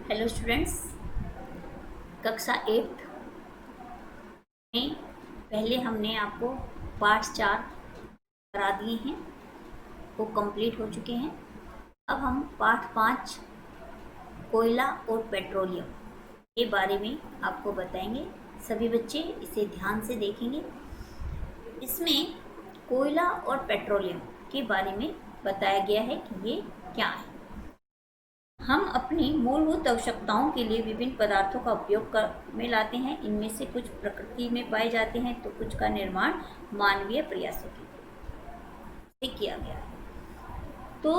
Hello students, कक्षा 8 में पहले हमने आपको पार्ट 4 करा दिए हैं, वो कंप्लीट हो चुके हैं। अब हम पार्ट 5 कोयला और पेट्रोलियम के बारे में आपको बताएंगे। सभी बच्चे इसे ध्यान से देखेंगे। इसमें कोयला और पेट्रोलियम के बारे में बताया गया है कि ये क्या है। हम अपनी मूलभूत आवश्यकताओं के लिए विभिन्न पदार्थों का उपयोग में लाते हैं। इनमें से कुछ प्रकृति में पाए जाते हैं तो कुछ का निर्माण मानवीय प्रयासों से किया गया है। तो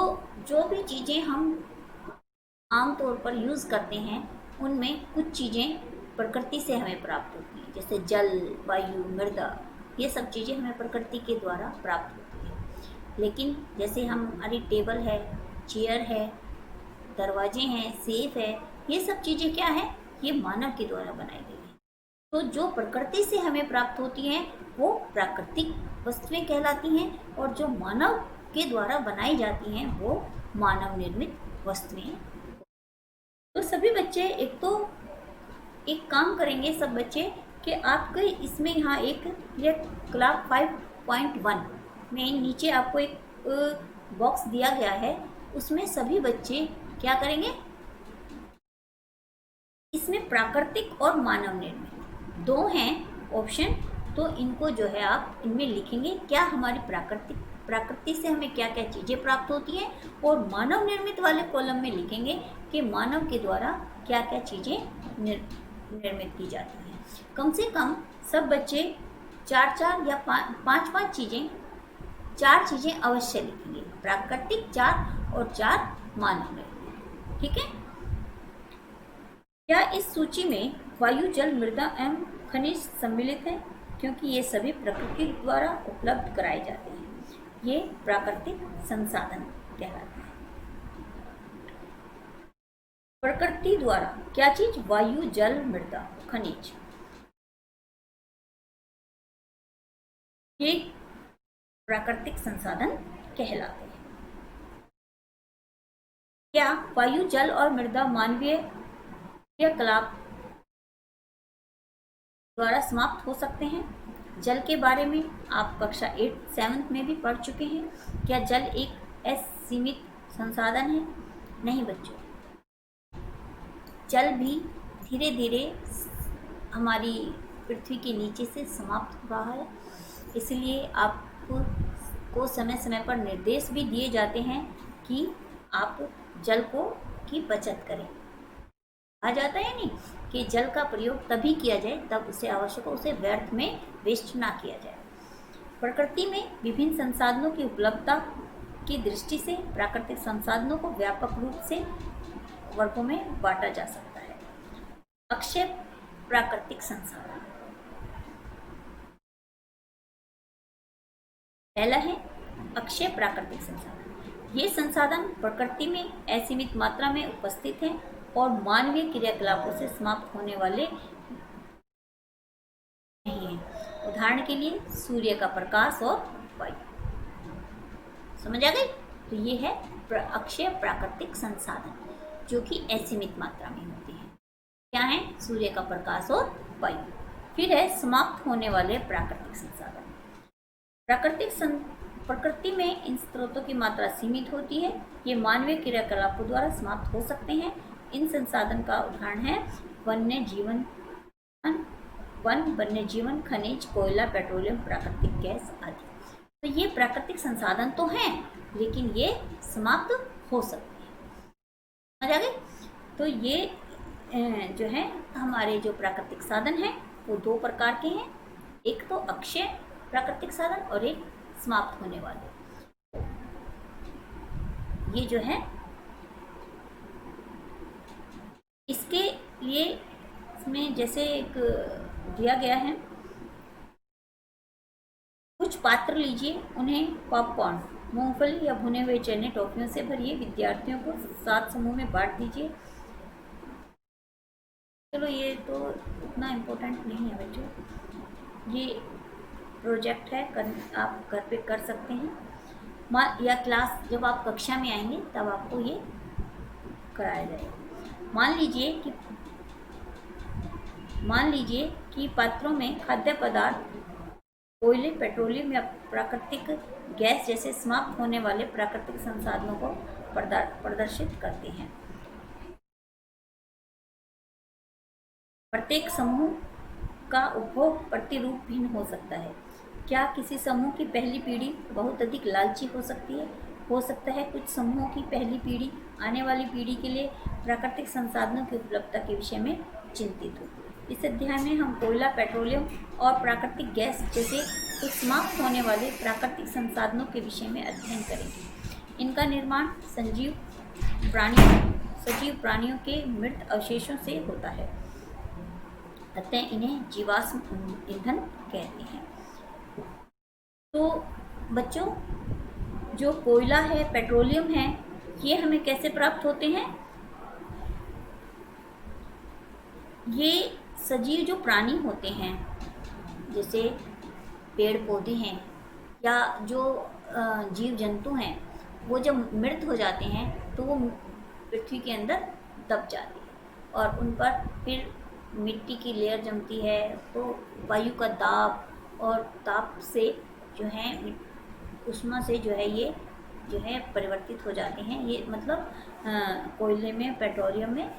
जो भी चीज़ें हम आमतौर पर यूज़ करते हैं उनमें कुछ चीज़ें प्रकृति से हमें प्राप्त होती हैं, जैसे जल, वायु, मृदा। ये सब चीज़ें हमें प्रकृति के द्वारा प्राप्त होती हैं। लेकिन जैसे हमारी टेबल है, चेयर है, दरवाजे हैं, सेफ है, ये सब चीज़ें क्या है, ये मानव के द्वारा बनाई गई है। तो जो प्रकृति से हमें प्राप्त होती हैं वो प्राकृतिक वस्तुएं कहलाती हैं, और जो मानव के द्वारा बनाई जाती हैं वो मानव निर्मित वस्तुएं। तो सभी बच्चे एक काम करेंगे सब बच्चे कि आपके इसमें यहाँ एक ये क्लास 5.1 में नीचे आपको एक बॉक्स दिया गया है, उसमें सभी बच्चे क्या करेंगे, इसमें प्राकृतिक और मानव निर्मित दो हैं ऑप्शन। तो इनको जो है आप इनमें लिखेंगे क्या हमारी प्रकृति से हमें क्या क्या चीज़ें प्राप्त होती हैं, और मानव निर्मित वाले कॉलम में लिखेंगे कि मानव के द्वारा क्या क्या चीज़ें निर्मित की जाती हैं। कम से कम सब बच्चे 4 या 5 चीज़ें, 4 चीज़ें अवश्य लिखेंगे, प्राकृतिक 4 और 4 मानव निर्मित। ठीक है। क्या इस सूची में वायु, जल, मृदा एवं खनिज सम्मिलित है? क्योंकि ये सभी प्रकृति द्वारा उपलब्ध कराए जाते हैं। ये प्राकृतिक संसाधन कहलाते हैं। प्रकृति द्वारा क्या चीज? वायु, जल, मृदा, खनिज, ये प्राकृतिक संसाधन कहलाते हैं। क्या वायु, जल और मृदा मानवीय क्रियाकलाप द्वारा समाप्त हो सकते हैं? जल के बारे में आप कक्षा 7 में भी पढ़ चुके हैं। क्या जल एक असीमित संसाधन है? नहीं बच्चों, जल भी धीरे धीरे हमारी पृथ्वी के नीचे से समाप्त हो रहा है। इसलिए आपको समय समय पर निर्देश भी दिए जाते हैं कि आप जल की बचत करें। आ जाता है नहीं कि जल का प्रयोग तभी किया जाए तब उसे आवश्यक हो, उसे व्यर्थ में वेस्ट ना किया जाए। प्रकृति में विभिन्न संसाधनों की उपलब्धता की दृष्टि से प्राकृतिक संसाधनों को व्यापक रूप से वर्गों में बांटा जा सकता है। अक्षय प्राकृतिक संसाधन, पहला है अक्षय प्राकृतिक संसाधन। ये संसाधन प्रकृति में असीमित मात्रा में उपस्थित हैं और मानवीय क्रियाकलापों से समाप्त होने वाले नहीं हैं। उदाहरण के लिए सूर्य का प्रकाश और वायु। समझ आ गई? तो ये है अक्षय प्राकृतिक संसाधन जो कि असीमित मात्रा में होते हैं। क्या है? सूर्य का प्रकाश और वायु। फिर है समाप्त होने वाले प्राकृतिक संसाधन। प्रकृति में इन स्रोतों की मात्रा सीमित होती है। ये मानवीय क्रियाकलापों द्वारा समाप्त हो सकते हैं। इन संसाधन का उदाहरण है वन्य जीवन, खनिज, कोयला, पेट्रोलियम, प्राकृतिक गैस आदि। तो ये प्राकृतिक संसाधन तो हैं, लेकिन ये समाप्त हो सकते हैं। समझ आ गई? तो ये जो है हमारे जो प्राकृतिक साधन हैं वो 2 प्रकार के हैं। एक तो अक्षय प्राकृतिक साधन और एक समाप्त होने वाले। ये जो है इसके लिए इसमें जैसे एक दिया गया है, कुछ पात्र लीजिए, उन्हें पॉपकॉर्न, मूंगफली या भुने हुए चने, टॉफियों से भरिए। विद्यार्थियों को 7 समूह में बांट दीजिए। चलो ये तो उतना इम्पोर्टेंट नहीं है बच्चों, ये प्रोजेक्ट है, आप घर पे कर सकते हैं, या क्लास जब आप कक्षा में आएंगे तब आपको ये कराया जाएगा। मान लीजिए कि पात्रों में खाद्य पदार्थ कोयले, पेट्रोलियम या प्राकृतिक गैस जैसे समाप्त होने वाले प्राकृतिक संसाधनों को प्रदर्शित करते हैं। प्रत्येक समूह का उपभोग प्रतिरूप भिन्न हो सकता है। क्या किसी समूह की पहली पीढ़ी बहुत अधिक लालची हो सकती है? हो सकता है कुछ समूहों की पहली पीढ़ी आने वाली पीढ़ी के लिए प्राकृतिक संसाधनों की उपलब्धता के विषय में चिंतित हो। इस अध्याय में हम कोयला, पेट्रोलियम और प्राकृतिक गैस जैसे कुछ समाप्त होने वाले प्राकृतिक संसाधनों के विषय में अध्ययन करेंगे। इनका निर्माण सजीव प्राणियों के मृत अवशेषों से होता है, अतः इन्हें जीवाश्म ईंधन कहते हैं। तो बच्चों, जो कोयला है, पेट्रोलियम है, ये हमें कैसे प्राप्त होते हैं? ये सजीव जो प्राणी होते हैं, जैसे पेड़ पौधे हैं या जो जीव जंतु हैं, वो जब मृत हो जाते हैं तो वो पृथ्वी के अंदर दब जाते हैं और उन पर फिर मिट्टी की लेयर जमती है। तो वायु का दाब और ताप से जो है, उष्मा से जो है ये जो है परिवर्तित हो जाते हैं। ये मतलब कोयले में, पेट्रोलियम में,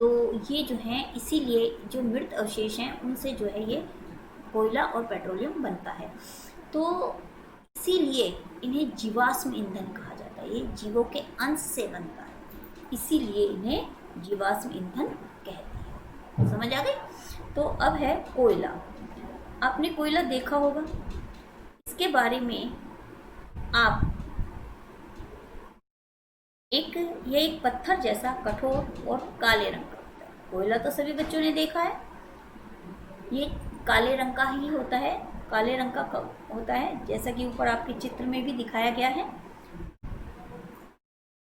तो ये जो है इसीलिए जो मृत अवशेष हैं उनसे जो है ये कोयला और पेट्रोलियम बनता है। तो इसीलिए इन्हें जीवाश्म ईंधन कहा जाता है। ये जीवों के अंश से बनता है, इसीलिए इन्हें जीवाश्म ईंधन कहते हैं। समझ आ गई? तो अब है कोयला। आपने कोयला देखा होगा। इसके बारे में आप ये एक पत्थर जैसा कठोर और काले रंग का होता है। कोयला तो सभी बच्चों ने देखा है। ये काले रंग का ही होता है, काले रंग का होता है, जैसा कि ऊपर आपके चित्र में भी दिखाया गया है।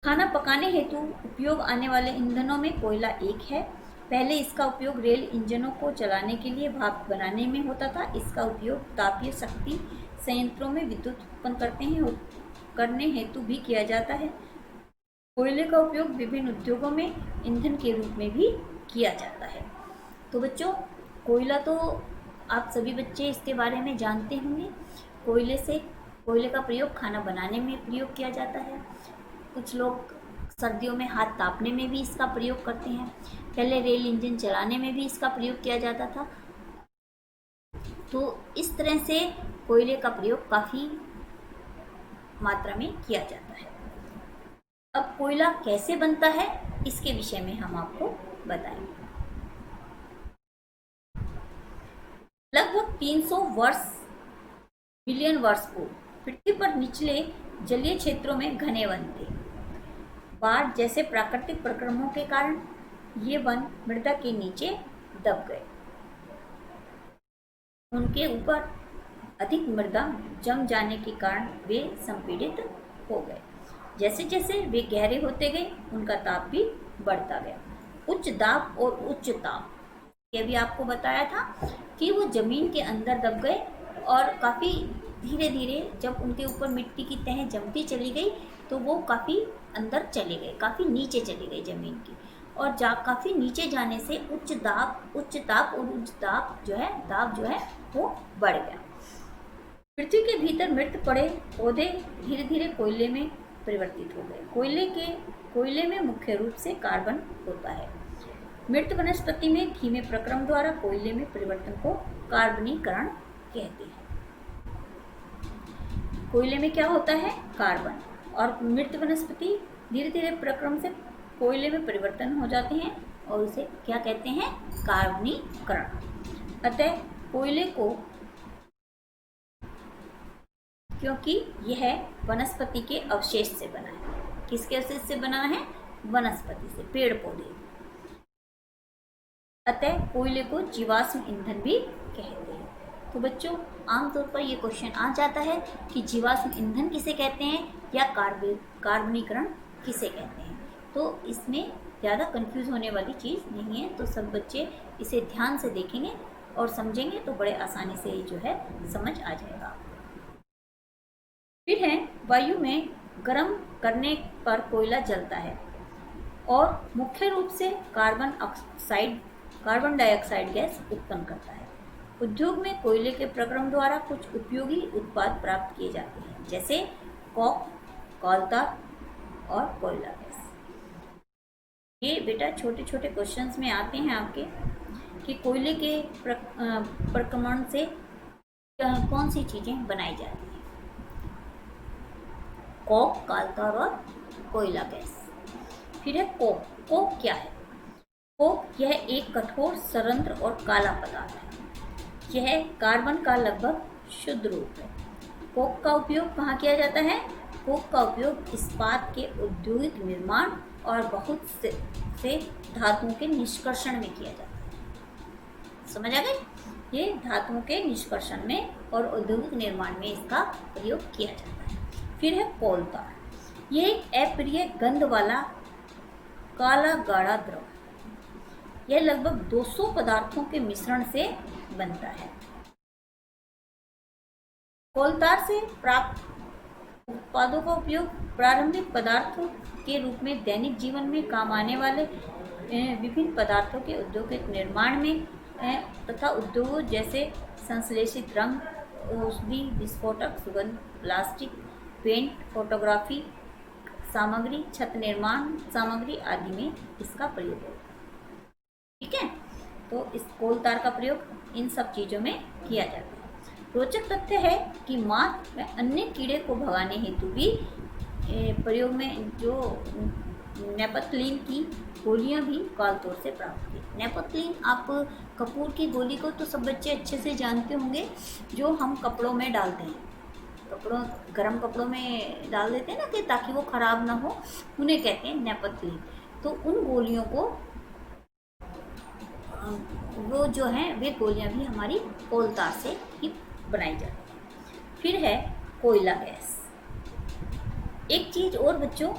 खाना पकाने हेतु उपयोग आने वाले ईंधनों में कोयला एक है। पहले इसका उपयोग रेल इंजनों को चलाने के लिए भाप बनाने में होता था। इसका उपयोग तापीय शक्ति संयंत्रों में विद्युत उत्पन्न करने हेतु भी किया जाता है। कोयले का उपयोग विभिन्न उद्योगों में ईंधन के रूप में भी किया जाता है। तो बच्चों, कोयला तो आप सभी बच्चे इसके बारे में जानते होंगे। कोयले का प्रयोग खाना बनाने में प्रयोग किया जाता है। कुछ लोग सर्दियों में हाथ तापने में भी इसका प्रयोग करते हैं। पहले रेल इंजन चलाने में भी इसका प्रयोग किया जाता था। तो इस तरह से कोयले का प्रयोग काफ़ी मात्रा में किया जाता है। अब कोयला कैसे बनता है, इसके विषय में हम आपको बताएंगे। लगभग 300 मिलियन वर्ष पूर्व पृथ्वी पर निचले जलीय क्षेत्रों में घने वन थे। बाढ़ जैसे प्राकृतिक प्रक्रमों के कारण ये वन मृदा के नीचे दब गए। उनके ऊपर अधिक मृदा जम जाने के कारण वे संपीड़ित हो गए। जैसे जैसे वे गहरे होते गए, उनका ताप भी बढ़ता गया। उच्च दाब और उच्च ताप, ये भी आपको बताया था कि वो जमीन के अंदर दब गए और काफ़ी धीरे धीरे जब उनके ऊपर मिट्टी की तह जमती चली गई तो वो काफ़ी अंदर चले गए, काफ़ी नीचे चली गई ज़मीन की। और काफ़ी नीचे जाने से उच्च ताप और उच्च दाब जो है वो बढ़ गया। पृथ्वी के भीतर मृत पड़े पौधे धीरे धीरे कोयले में परिवर्तित हो गए। कोयले में मुख्य रूप से कार्बन होता है। मृत वनस्पति में धीमे प्रक्रम द्वारा कोयले में परिवर्तन को कार्बनीकरण कहते हैं। कोयले में क्या होता है? कार्बन। और मृत वनस्पति धीरे धीरे प्रक्रम से कोयले में परिवर्तन हो जाते हैं और उसे क्या कहते हैं? कार्बनीकरण। अतः कोयले को, क्योंकि यह वनस्पति के अवशेष से बना है। किसके अवशेष से बना है? वनस्पति से, पेड़ पौधे। अतः कोयले को जीवाश्म ईंधन भी कहते हैं। तो बच्चों, आमतौर पर ये क्वेश्चन आ जाता है कि जीवाश्म ईंधन किसे कहते हैं या कार्बनीकरण किसे कहते हैं। तो इसमें ज़्यादा कंफ्यूज होने वाली चीज़ नहीं है। तो सब बच्चे इसे ध्यान से देखेंगे और समझेंगे तो बड़े आसानी से जो है समझ आ जाएगा। फिर है, वायु में गर्म करने पर कोयला जलता है और मुख्य रूप से कार्बन डाइऑक्साइड गैस उत्पन्न करता है। उद्योग में कोयले के प्रक्रम द्वारा कुछ उपयोगी उत्पाद प्राप्त किए जाते हैं, जैसे कोक, कोलतार और कोयला गैस। ये बेटा छोटे छोटे क्वेश्चंस में आते हैं आपके कि कोयले के प्रक्रमण से कौन सी चीजें बनाई जाती हैं। कोक, कोलतार और कोयला गैस। फिर है कोक। कोक क्या है? कोक यह एक कठोर, सरंध्र और काला पदार्थ है। यह कार्बन का लगभग शुद्ध रूप है। कोक का उपयोग कहाँ किया जाता है? कोक का उपयोग इस्पात के औद्योगिक निर्माण और बहुत से धातुओं के निष्कर्षण में किया जाता है। समझ आ गई? ये धातुओं के निष्कर्षण में और औद्योगिक निर्माण में इसका प्रयोग किया जाता है। फिर है कोलतार। यह एक अप्रिय गंध वाला काला गाढ़ा द्रव। यह लगभग 200 पदार्थों के मिश्रण से बनता है। कोलतार से प्राप्त उत्पादों का उपयोग प्रारंभिक पदार्थों के रूप में दैनिक जीवन में काम आने वाले विभिन्न पदार्थों के औद्योगिक निर्माण में तथा उद्योगों जैसे संश्लेषित रंग, औषधि, विस्फोटक, सुगंध, प्लास्टिक, पेंट, फोटोग्राफी सामग्री, छत निर्माण सामग्री आदि में इसका प्रयोग होता है। ठीक है, तो इस कोलतार का प्रयोग इन सब चीज़ों में किया जाता है। रोचक तथ्य है कि मात व अन्य कीड़े को भगाने हेतु भी प्रयोग में जो नेपथलीन की गोलियां भी कालतोर से प्राप्त की। नेपथलीन, आप कपूर की गोली को तो सब बच्चे अच्छे से जानते होंगे, जो हम कपड़ों में डालते हैं, गर्म कपड़ों में डाल देते हैं ना कि ताकि वो खराब ना हो, उन्हें कहते हैं नेपथलीन। तो उन गोलियों को वो जो हैं वे गोलियां भी हमारी कोलतार से ही बनाई जाती है। फिर है कोयला गैस। एक चीज और बच्चों,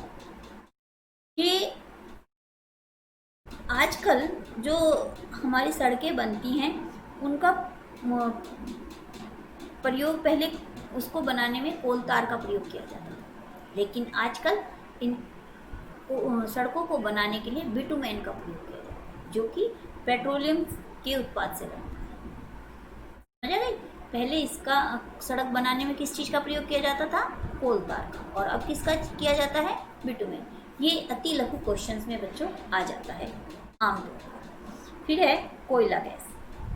कि आजकल जो हमारी सड़कें बनती हैं उनका प्रयोग, पहले उसको बनाने में कोलतार का प्रयोग किया जाता है, लेकिन आजकल इन सड़कों को बनाने के लिए बिटुमेन का प्रयोग किया जाता है, जो कि पेट्रोलियम के उत्पाद से बनता है। समझ गई? पहले इसका सड़क बनाने में किस चीज़ का प्रयोग किया जाता था? कोलतार का। और अब किसका किया जाता है? बिटुमेन। ये अति लघु क्वेश्चंस में बच्चों आ जाता है आमतौर पर। फिर है कोयला गैस।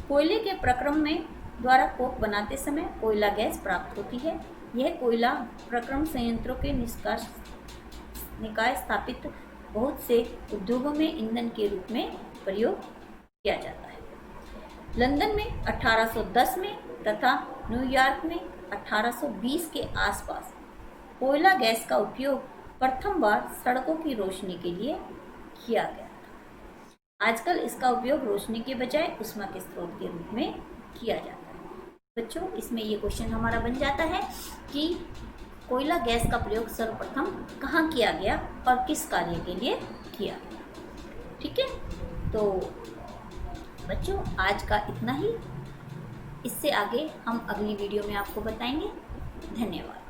कोयले के प्रक्रम में द्वारा कोक बनाते समय कोयला गैस प्राप्त होती है। यह कोयला प्रक्रम संयंत्रों के निकाय स्थापित बहुत से उद्योगों में ईंधन के रूप में प्रयोग किया जाता है। लंदन में 1810 में तथा न्यूयॉर्क में 1820 के आसपास कोयला गैस का उपयोग प्रथम बार सड़कों की रोशनी के लिए किया गया था। आजकल इसका उपयोग रोशनी के बजाय ऊष्मा के स्रोत के रूप में किया जाता है। बच्चों, इसमें ये क्वेश्चन हमारा बन जाता है कि कोयला गैस का प्रयोग सर्वप्रथम कहाँ किया गया और किस कार्य के लिए किया गया। ठीक है, तो बच्चों आज का इतना ही। इससे आगे हम अगली वीडियो में आपको बताएंगे। धन्यवाद।